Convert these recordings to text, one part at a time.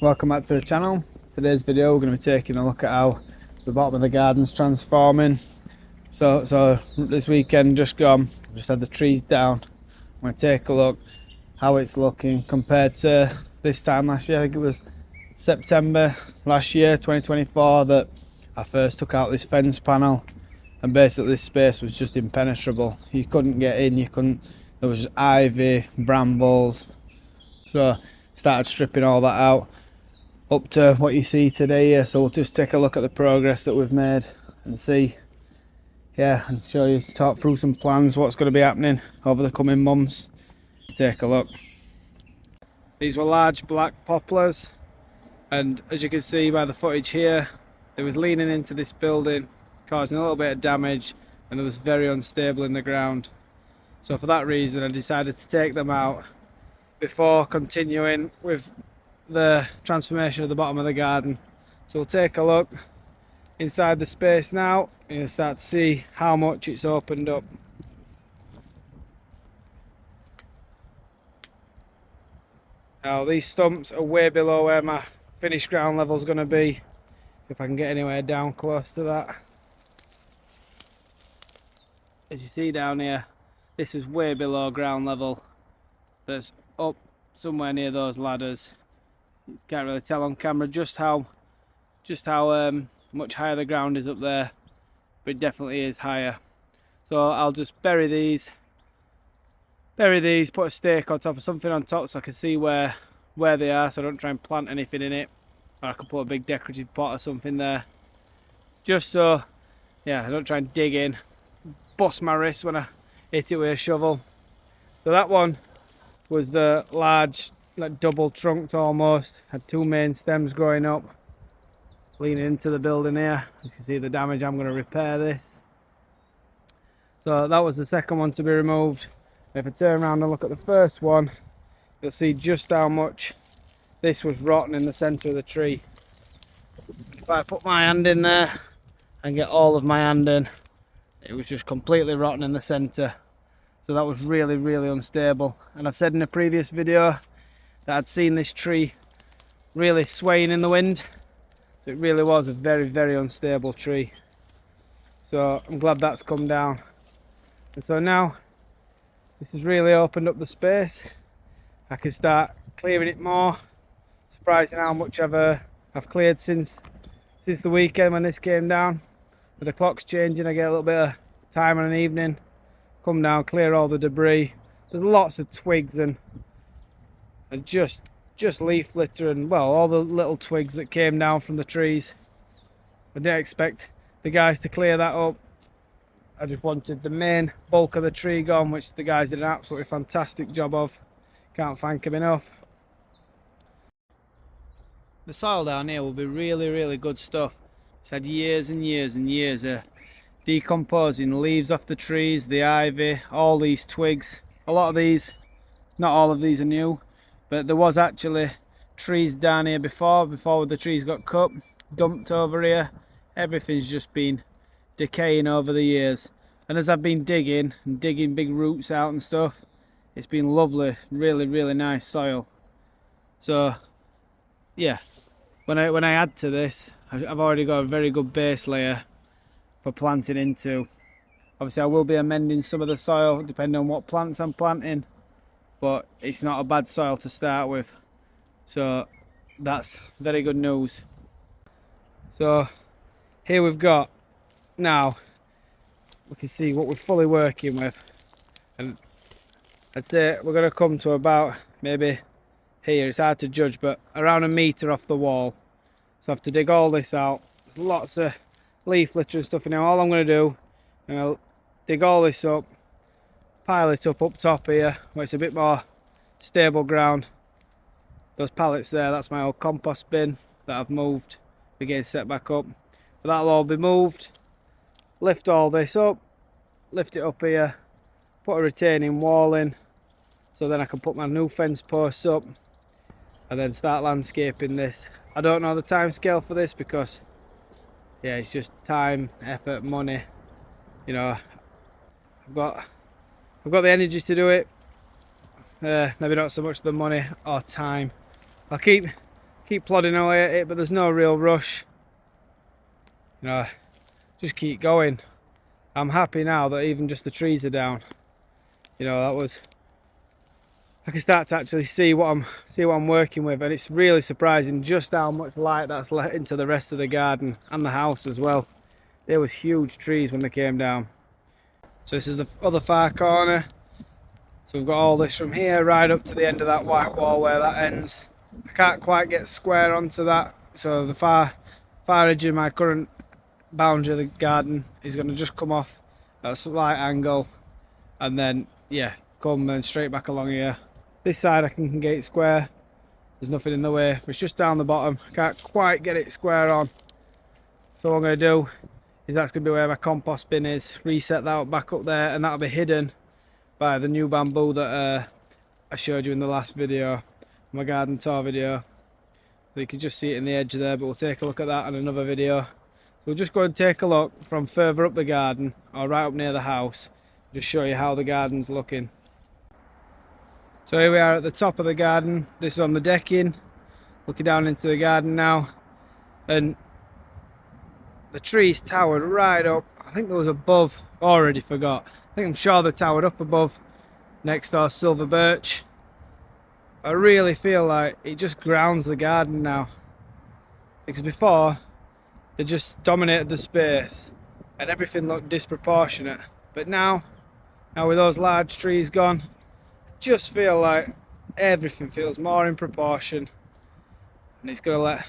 Welcome back to the channel. Today's video we're going to be taking a look at how the bottom of the garden's transforming. So this weekend just gone, just had the trees down. I'm going to take a look how it's looking compared to this time last year. I think it was September last year, 2024, that I first took out this fence panel, and basically this space was just impenetrable. You couldn't get in, there was just ivy, brambles. So started stripping all that out up to what you see today here. So we'll just take a look at the progress that we've made and see, and show you, talk through some plans, what's going to be happening over the coming months. Let's take a look. These were large black poplars, and as you can see by the footage here, they was leaning into this building, causing a little bit of damage, and it was very unstable in the ground. So for that reason I decided to take them out before continuing with the transformation of the bottom of the garden. So we'll take a look inside the space now and you'll start to see how much it's opened up. Now these stumps are way below where my finished ground level is going to be, if I can get anywhere down close to that. As you see down here, this is way below ground level. That's up somewhere near those ladders. You can't really tell on camera just how much higher the ground is up there, but it definitely is higher. So I'll just bury these, put a stake on top of something on top so I can see where they are, so I don't try and plant anything in it, or I can put a big decorative pot or something there, just so I don't try and dig in, bust my wrist when I hit it with a shovel. So that one was the large, like double trunked almost, had two main stems growing up, leaning into the building here. You can see the damage. I'm going to repair this. So that was the second one to be removed. If I turn around and look at the first one, you'll see just how much this was rotten in the centre of the tree. If I put my hand in there and get all of my hand in, it was just completely rotten in the centre. So that was really, really unstable. And I've said in a previous video that I'd seen this tree really swaying in the wind. So it really was a very, very unstable tree. So I'm glad that's come down. And so now this has really opened up the space. I can start clearing it more. Surprising how much I've cleared since the weekend when this came down. With the clocks changing, I get a little bit of time on an evening, come down, clear all the debris. There's lots of twigs and just leaf litter and, well, all the little twigs that came down from the trees. I didn't expect the guys to clear that up. I just wanted the main bulk of the tree gone, which the guys did an absolutely fantastic job of. Can't thank them enough. The soil down here will be really, really good stuff. It's had years and years and years of decomposing leaves off the trees, the ivy, all these twigs. A lot of these, not all of these are new, but there was actually trees down here before the trees got cut, dumped over here. Everything's just been decaying over the years. And as I've been digging big roots out and stuff, it's been lovely, really, really nice soil. So yeah, when I add to this, I've already got a very good base layer for planting into. Obviously I will be amending some of the soil depending on what plants I'm planting, but it's not a bad soil to start with, so that's very good news. So here we've got, now we can see what we're fully working with, and I'd say we're going to come to about, maybe here, it's hard to judge, but around 1 metre off the wall. So I have to dig all this out. There's lots of leaf litter and stuff in here. All I'm going to do, I'm going to dig all this up, pile it up top here where it's a bit more stable ground. Those pallets there, that's my old compost bin that I've moved, again set back up. But that'll all be moved. Lift all this up, lift it up here, put a retaining wall in, so then I can put my new fence posts up and then start landscaping this. I don't know the time scale for this because it's just time, effort, money. You know, I've got the energy to do it. Maybe not so much the money or time. I'll keep keep plodding away at it, but there's no real rush. You know, just keep going. I'm happy now that even just the trees are down. You know, I can start to actually see what I'm working with, and it's really surprising just how much light that's let into the rest of the garden and the house as well. There was huge trees when they came down. So this is the other far corner. So we've got all this from here right up to the end of that white wall where that ends. I can't quite get square onto that, so the far edge of my current boundary of the garden is going to just come off at a slight angle, and then yeah, come then straight back along here. This side I can get it square, there's nothing in the way, but it's just down the bottom. I can't quite get it square on. So what I'm going to do is that's going to be where my compost bin is. Reset that back up there, and that'll be hidden by the new bamboo that I showed you in the last video, my garden tour video. So you can just see it in the edge there, but we'll take a look at that in another video. So we'll just go and take a look from further up the garden, or right up near the house, just show you how the garden's looking. So here we are at the top of the garden. This is on the decking, looking down into the garden now, and the trees towered right up. I think there was above, already forgot. I'm sure they towered up above next door silver birch. I really feel like it just grounds the garden now, because before they just dominated the space and everything looked disproportionate, but now with those large trees gone, I just feel like everything feels more in proportion, and it's going to let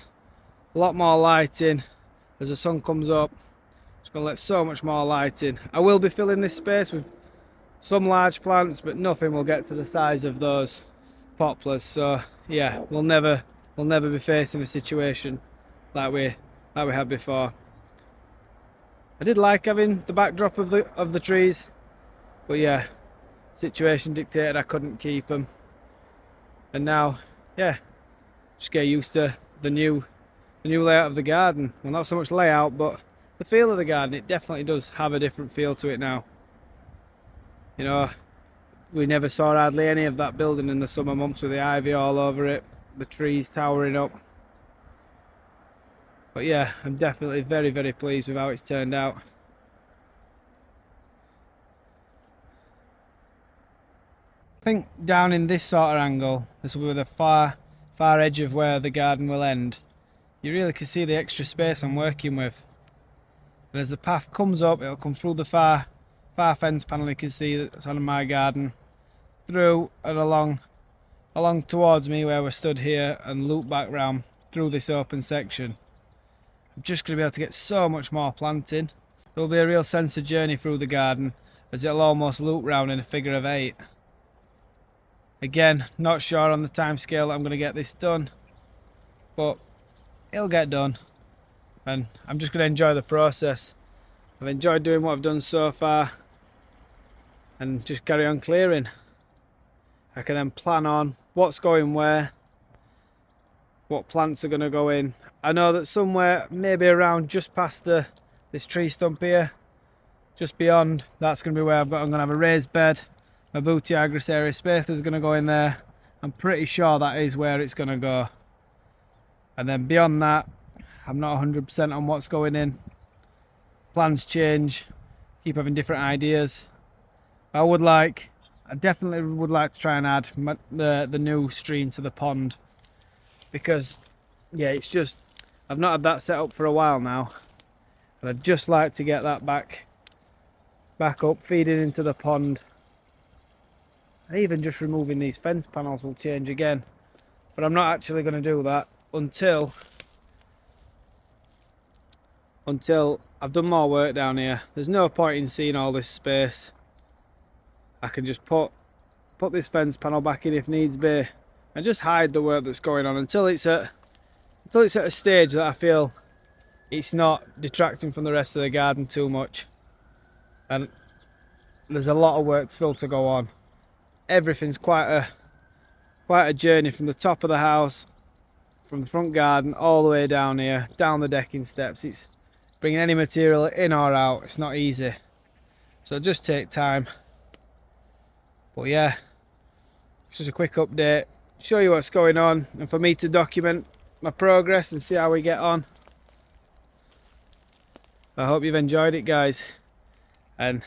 a lot more light in as the sun comes up. It's going to let so much more light in. I will be filling this space with some large plants, but nothing will get to the size of those poplars. So yeah, we'll never be facing a situation like we had before. I did like having the backdrop of the trees, but yeah, situation dictated I couldn't keep them. And now, yeah, just get used to the new layout of the garden. Well, not so much layout, but the feel of the garden. It definitely does have a different feel to it now. You know, we never saw hardly any of that building in the summer months with the ivy all over it, the trees towering up. But yeah, I'm definitely very, very pleased with how it's turned out. I think down in this sort of angle, this will be the far edge of where the garden will end. You really can see the extra space I'm working with. And as the path comes up, it'll come through the far fence panel you can see that's on my garden, through and along towards me where we're stood here, and loop back round through this open section. I'm just going to be able to get so much more planting. There'll be a real sense of journey through the garden, as it'll almost loop round in a figure of 8. Again, not sure on the time scale that I'm going to get this done, but it'll get done, and I'm just going to enjoy the process. I've enjoyed doing what I've done so far, and just carry on clearing. I can then plan on what's going where, what plants are going to go in. I know that somewhere, maybe around just past this tree stump here, just beyond, that's going to be where I'm going to have a raised bed. My Butiagraceae spath is going to go in there. I'm pretty sure that is where it's going to go. And then beyond that, I'm not 100% on what's going in. Plans change, keep having different ideas. I definitely would like to try and add the new stream to the pond, because yeah, it's just, I've not had that set up for a while now, and I'd just like to get that back up, feeding into the pond. And even just removing these fence panels will change again, but I'm not actually going to do that until I've done more work down here. There's no point in seeing all this space. I can just put this fence panel back in if needs be, and just hide the work that's going on until it's at a stage that I feel it's not detracting from the rest of the garden too much. And there's a lot of work still to go on. Everything's quite a journey from the top of the house, from the front garden, all the way down here, down the decking steps. It's bringing any material in or out, it's not easy. So just take time. But yeah, it's just a quick update, show you what's going on, and for me to document my progress and see how we get on. I hope you've enjoyed it, guys, and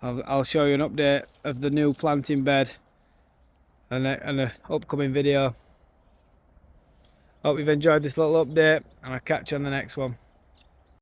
I'll show you an update of the new planting bed and an upcoming video. Hope you've enjoyed this little update, and I'll catch you on the next one.